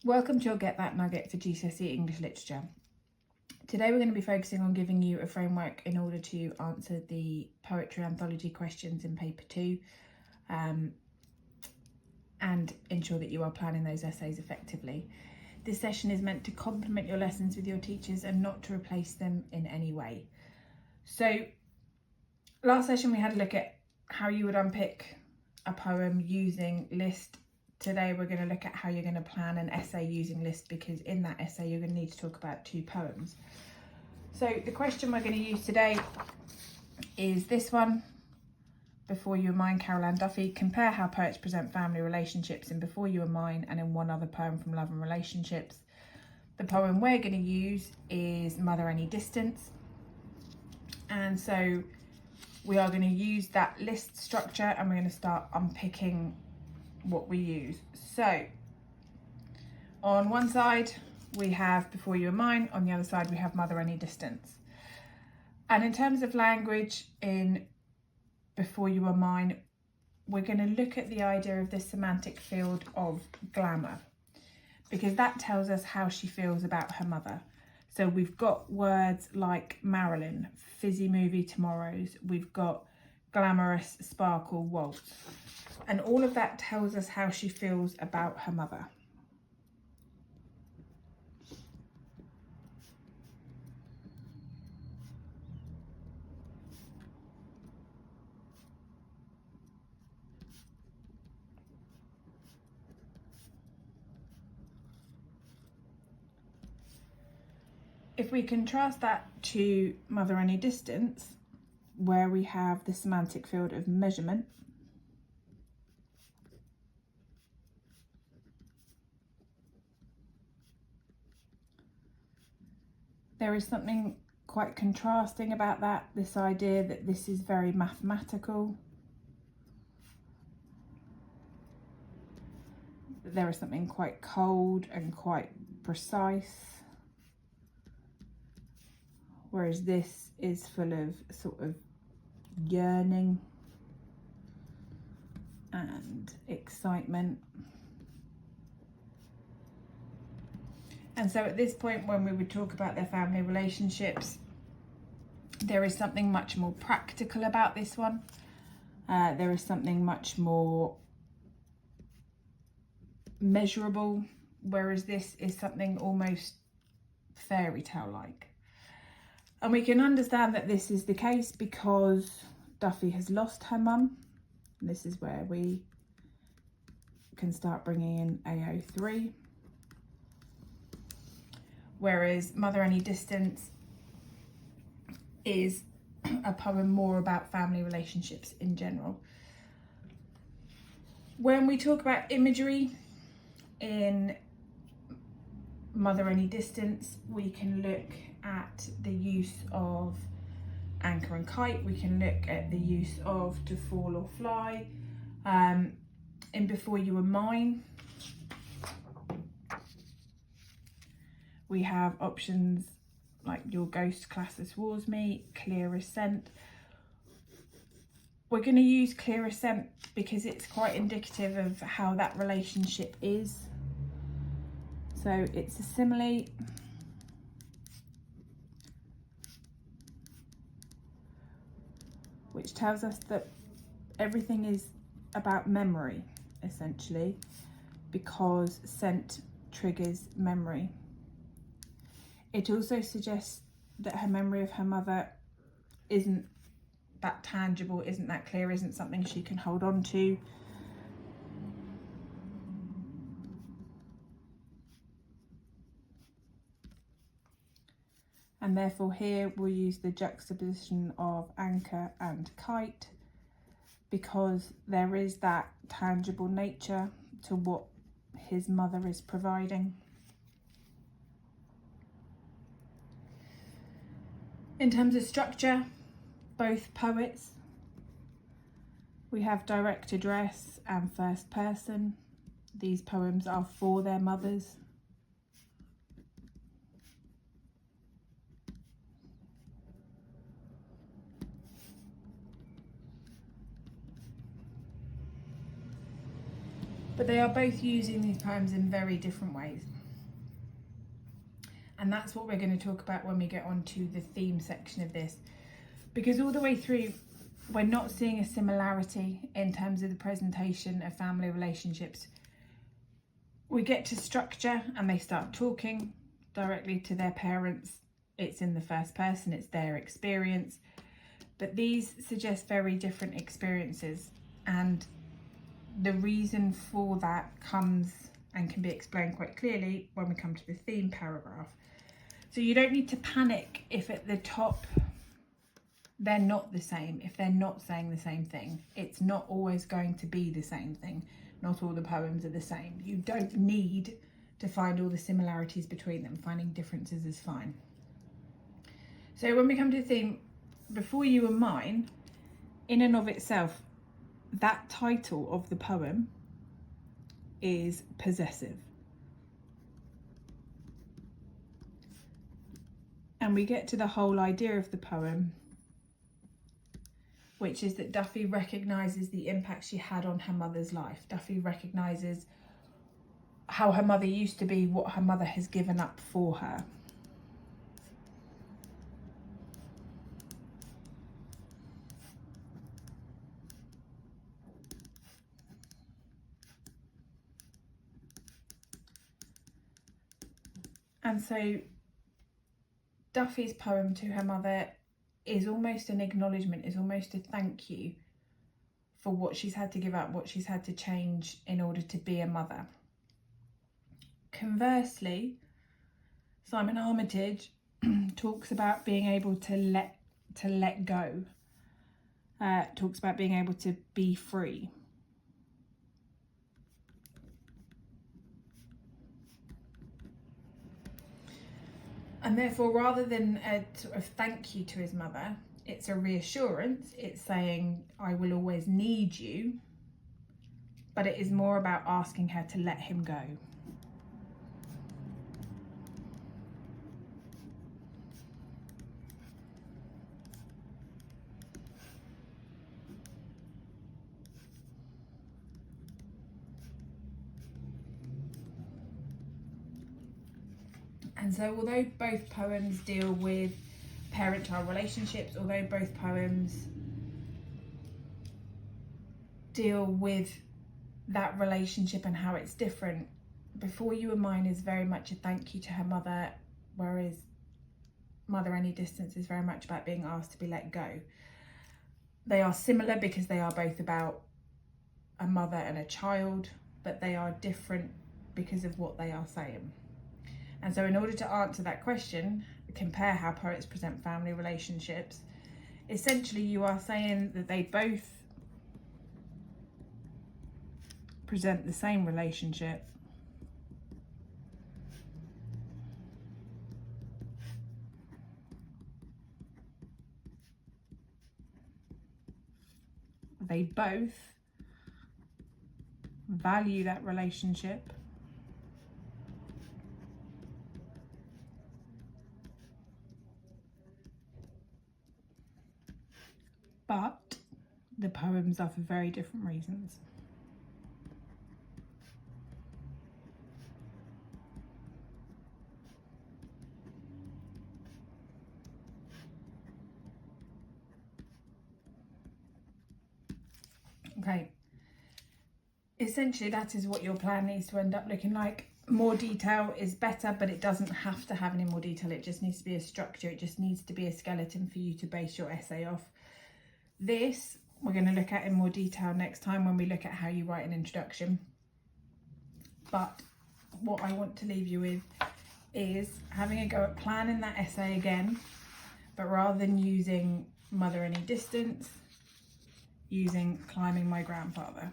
Welcome to your Get That Nugget for GCSE English Literature. Today we're going to be focusing on giving you a framework in order to answer the poetry anthology questions in paper 2 and ensure that you are planning those essays effectively. This session is meant to complement your lessons with your teachers and not to replace them in any way. So last session we had a look at how you would unpick a poem using list. Today we're going to look at how you're going to plan an essay using list, because in that essay you're going to need to talk about 2 poems. So the question we're going to use today is this one. Before You Were Mine, Carol Ann Duffy. Compare how poets present family relationships in Before You Were Mine and in one other poem from Love and Relationships. The poem we're going to use is Mother Any Distance. And so we are going to use that list structure and we're going to start unpicking what we use. So on one side we have Before You Were Mine, on the other side we have Mother Any Distance. And in terms of language, in Before You Were Mine, we're going to look at the idea of the semantic field of glamour, because that tells us how she feels about her mother. So we've got words like Marilyn, fizzy movie tomorrows, we've got glamorous, sparkle, waltz. And all of that tells us how she feels about her mother. If we contrast that to Mother Any Distance, where we have the semantic field of measurement, there is something quite contrasting about that, this idea that this is very mathematical. There is something quite cold and quite precise, whereas this is full of sort of yearning and excitement. And so at this point, when we would talk about their family relationships, there is something much more practical about this one. There is something much more measurable, whereas this is something almost fairy tale like. And we can understand that this is the case because Duffy has lost her mum. This is where we can start bringing in AO3. Whereas Mother Any Distance is a poem more about family relationships in general. When we talk about imagery in Mother Any Distance, we can look at the use of anchor and kite. We can look at the use of to fall or fly. In Before You Were Mine, we have options like Your Ghost Classes Towards Me, Clear as Scent. We're going to use Clear as Scent because it's quite indicative of how that relationship is. So it's a simile. Which tells us that everything is about memory, essentially, because scent triggers memory. It also suggests that her memory of her mother isn't that tangible, isn't that clear, isn't something she can hold on to. And therefore here we'll use the juxtaposition of anchor and kite, because there is that tangible nature to what his mother is providing. In terms of structure, both poets, we have direct address and first person. These poems are for their mothers. but they are both using these poems in very different ways. And that's what we're going to talk about when we get on to the theme section of this, because all the way through we're not seeing a similarity in terms of the presentation of family relationships. We get to structure and they start talking directly to their parents. It's in the first person, it's their experience, but these suggest very different experiences, and the reason for that comes and can be explained quite clearly when we come to the theme paragraph. So you don't need to panic if at the top they're not the same, if they're not saying the same thing. It's not always going to be the same thing. Not all the poems are the same. You don't need to find all the similarities between them. Finding differences is fine. So when we come to the theme, Before You and Mine, in and of itself, that title of the poem is possessive. And we get to the whole idea of the poem, which is that Duffy recognises the impact she had on her mother's life. Duffy recognises how her mother used to be, what her mother has given up for her. And so Duffy's poem to her mother is almost an acknowledgement, is almost a thank you for what she's had to give up, what she's had to change in order to be a mother. Conversely, Simon Armitage talks about being able to let go, talks about being able to be free. And therefore, rather than a sort of thank you to his mother, it's a reassurance. It's saying, I will always need you. But it is more about asking her to let him go. And so although both poems deal with parent-child relationships, although both poems deal with that relationship and how it's different, Before You and Mine is very much a thank you to her mother, whereas Mother Any Distance is very much about being asked to be let go. They are similar because they are both about a mother and a child, but they are different because of what they are saying. And so in order to answer that question, compare how poets present family relationships, essentially you are saying that they both present the same relationship, they both value that relationship, but the poems are for very different reasons. Okay, essentially that is what your plan needs to end up looking like. More detail is better, but it doesn't have to have any more detail. It just needs to be a structure. It just needs to be a skeleton for you to base your essay off. This we're going to look at in more detail next time when we look at how you write an introduction. But what I want to leave you with is having a go at planning that essay again, but rather than using Mother Any Distance, using Climbing My Grandfather.